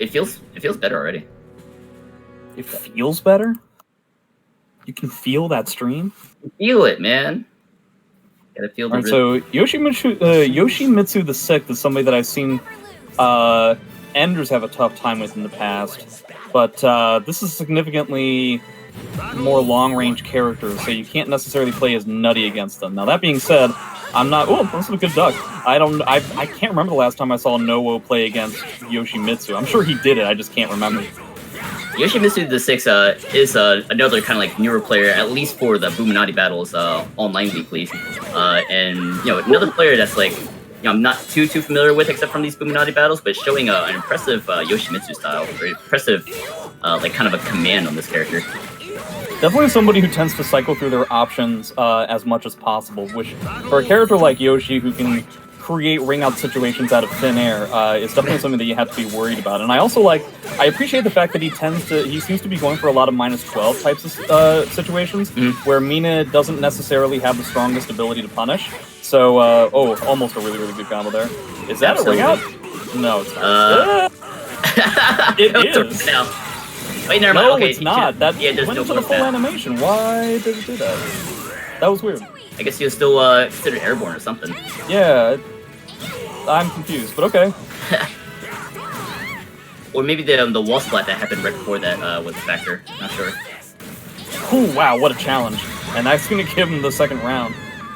it feels better already. It feels better? You can feel that stream? Feel it, man. Gotta feel the Alright, so Yoshimitsu the Sixth is somebody that I've seen Enders have a tough time with in the past, but this is significantly more long-range characters, so you can't necessarily play as nutty against them. Now, that being said, I'm not... Oh, this is a good duck. I can't remember the last time I saw Nowo play against Yoshimitsu. I'm sure he did it, I just can't remember. Yoshimitsu the Sixth is another kind of like newer player, at least for the Buminati battles online weekly, and you know, another player that's like, you know, I'm not too familiar with except from these Buminati battles, but showing an impressive Yoshimitsu style, very impressive like kind of a command on this character. Definitely somebody who tends to cycle through their options as much as possible, which for a character like Yoshi who can create ring-out situations out of thin air is definitely something that you have to be worried about. And I also I appreciate the fact that he seems to be going for a lot of -12 types of situations, where Mina doesn't necessarily have the strongest ability to punish. So, oh, almost a really, really good combo there. Is that a ring-out? No, it's not. It is. Wait, never mind. No, Okay, it's not. That went into the full animation. Why did it do that? That was weird. I guess he was still considered airborne or something. Yeah, I'm confused, but okay. Or maybe the wall splat that happened right before that was a factor. Not sure. Ooh, wow, what a challenge. And that's going to give him the second round.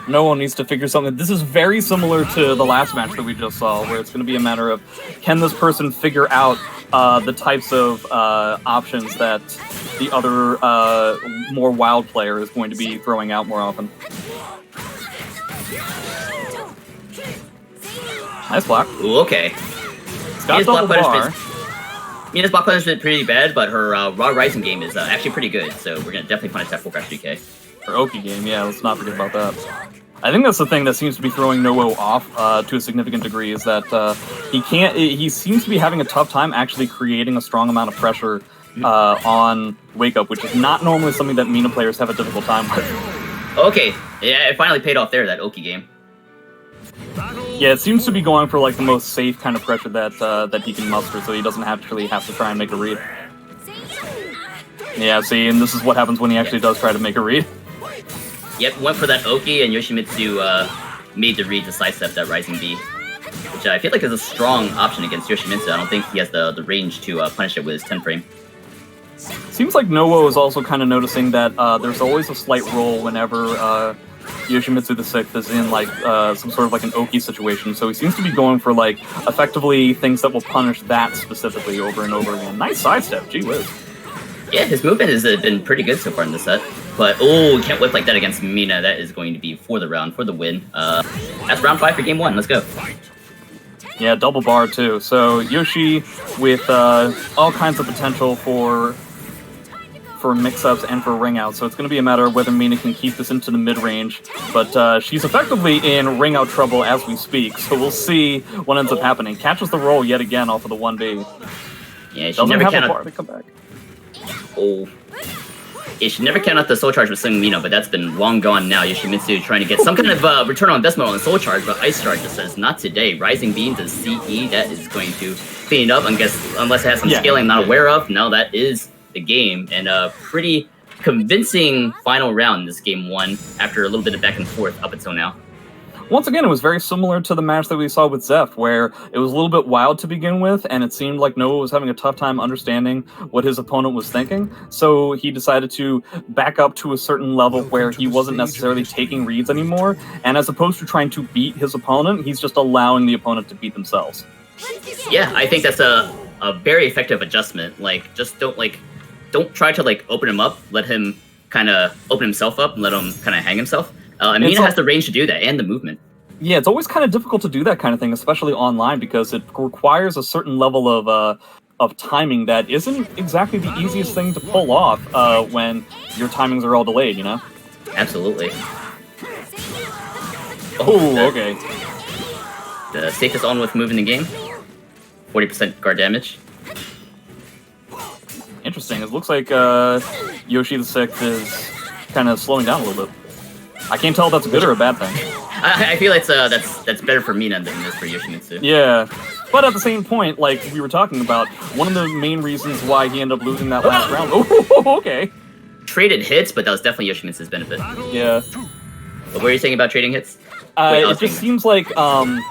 No one needs to figure something. This is very similar to the last match that we just saw, where it's going to be a matter of, can this person figure out the types of options that the other more wild player is going to be throwing out more often. Nice block. Ooh, okay. Mina's block punishment is pretty bad, but her raw rising game is actually pretty good, so we're going to definitely punish that full crash DK. Her Oki game, yeah, let's not forget about that. I think that's the thing that seems to be throwing Nowo off to a significant degree, is that he seems to be having a tough time actually creating a strong amount of pressure on Wake Up, which is not normally something that Mina players have a difficult time with. Okay, yeah, it finally paid off there, that Oki game. Yeah, it seems to be going for like the most safe kind of pressure that he can muster, so he doesn't actually have to try and make a read. Yeah, see, and this is what happens when he actually does try to make a read. Yep, went for that Oki, and Yoshimitsu made the read to sidestep that Rising B, which I feel like is a strong option against Yoshimitsu. I don't think he has the range to punish it with his 10 frame. Seems like Nowo is also kind of noticing that there's always a slight roll whenever Yoshimitsu the Sixth is in like some sort of like an Oki situation, so he seems to be going for like effectively things that will punish that specifically over and over again. Nice sidestep, gee whiz. Yeah, his movement has been pretty good so far in this set. But, oh, can't whip like that against Mina. That is going to be for the round, for the win. That's round 5 for game 1. Let's go. Yeah, double bar, too. So, Yoshi with all kinds of potential for mix-ups and for ring-outs. So it's going to be a matter of whether Mina can keep this into the mid-range. But she's effectively in ring-out trouble as we speak. So we'll see what ends up happening. Catches the roll yet again off of the 1B. Yeah, she doesn't never have count a bar to come back. Oh. Yeah, she never count out the Soul Charge with Seong Mina, but that's been long gone now. Yoshimitsu trying to get some kind of return on investment on the Soul Charge, but Ice Charge just says, not today. Rising Beam to CE, that is going to clean it up, unless it has some scaling I'm not aware of. No, that is the game, and a pretty convincing final round in this game 1 after a little bit of back and forth up until now. Once again, it was very similar to the match that we saw with Zeph, where it was a little bit wild to begin with, and it seemed like Noah was having a tough time understanding what his opponent was thinking, so he decided to back up to a certain level where he wasn't necessarily taking reads anymore, and as opposed to trying to beat his opponent, he's just allowing the opponent to beat themselves. Yeah, I think that's a very effective adjustment. Like, just don't try to open him up, let him kind of open himself up, and let him kind of hang himself. Mina has the range to do that, and the movement. Yeah, it's always kind of difficult to do that kind of thing, especially online, because it requires a certain level of timing that isn't exactly the easiest thing to pull off when your timings are all delayed, you know? Absolutely. Oh, okay. The safest on with move in the game. 40% guard damage. Interesting. It looks like Yoshi the Sixth is kind of slowing down a little bit. I can't tell if that's a good or a bad thing. I feel like that's better for Mina than it is for Yoshimitsu. Yeah. But at the same point, like we were talking about, one of the main reasons why he ended up losing that last round. Oh, okay. Traded hits, but that was definitely Yoshimitsu's benefit. Yeah. What were you saying about trading hits? It just seems like the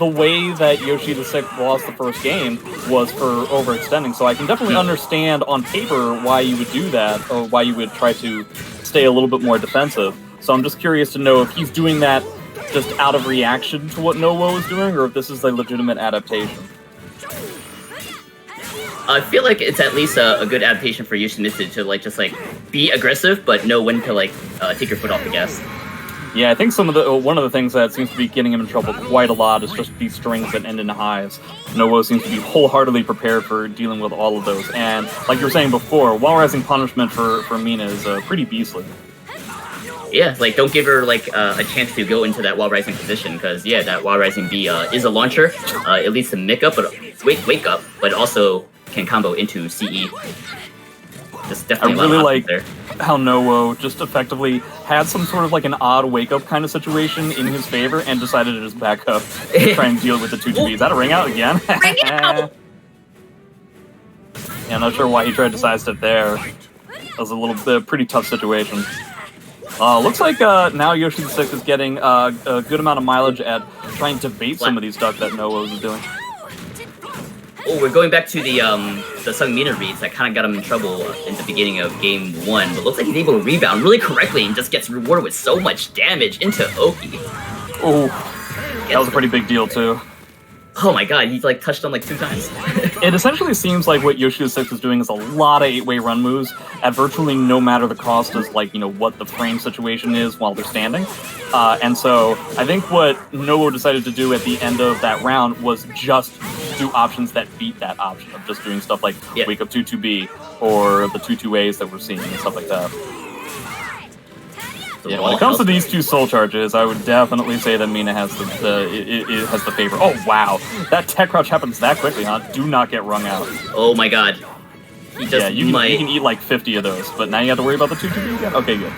way that Yoshi the Sixth lost the first game was for overextending. So I can definitely understand on paper why you would do that, or why you would try to stay a little bit more defensive. So I'm just curious to know if he's doing that just out of reaction to what Nowo is doing, or if this is a legitimate adaptation. I feel like it's at least a good adaptation for Yoshimitsu to just be aggressive, but know when to take your foot off the gas. Yeah, I think one of the things that seems to be getting him in trouble quite a lot is just these strings that end in highs. Nowo seems to be wholeheartedly prepared for dealing with all of those, and like you were saying before, wall rising punishment for Mina is pretty beastly. Yeah, don't give her a chance to go into that wall rising position, because yeah, that wall rising B is a launcher. It leads to wake up, but also can combo into CE. Just definitely I really like there. how Nowo just effectively had some sort of an odd wake-up kind of situation in his favor and decided to just back up and try and deal with the 2-2B. Is that a ring out again? Ring out! Yeah, I'm not sure why he tried to sidestep there. That was a little bit pretty tough situation. Looks like now Yoshi the Sixth is getting a good amount of mileage at trying to bait some of these duck that Nowo is doing. Oh, we're going back to the Seong Mina reads that kind of got him in trouble in the beginning of game 1, but looks like he's able to rebound really correctly and just gets rewarded with so much damage into Oki. Oh, that was a pretty big deal too. Oh my god, he's touched on 2 times. It essentially seems like what Yoshi the Sixth is doing is a lot of 8-way run moves at virtually no matter the cost as what the frame situation is while they're standing. And so I think what Nowo decided to do at the end of that round was just do options that beat that option of just doing stuff like wake up 2-2B or the 2-2As that we're seeing and stuff like that. Yeah, when it comes to these 2 soul charges, I would definitely say that Mina has it has the favor. Oh wow, that tech crouch happens that quickly, huh? Do not get wrung out. Oh my god. He just you can eat 50 of those, but now you have to worry about the 2-2B again? Okay, good.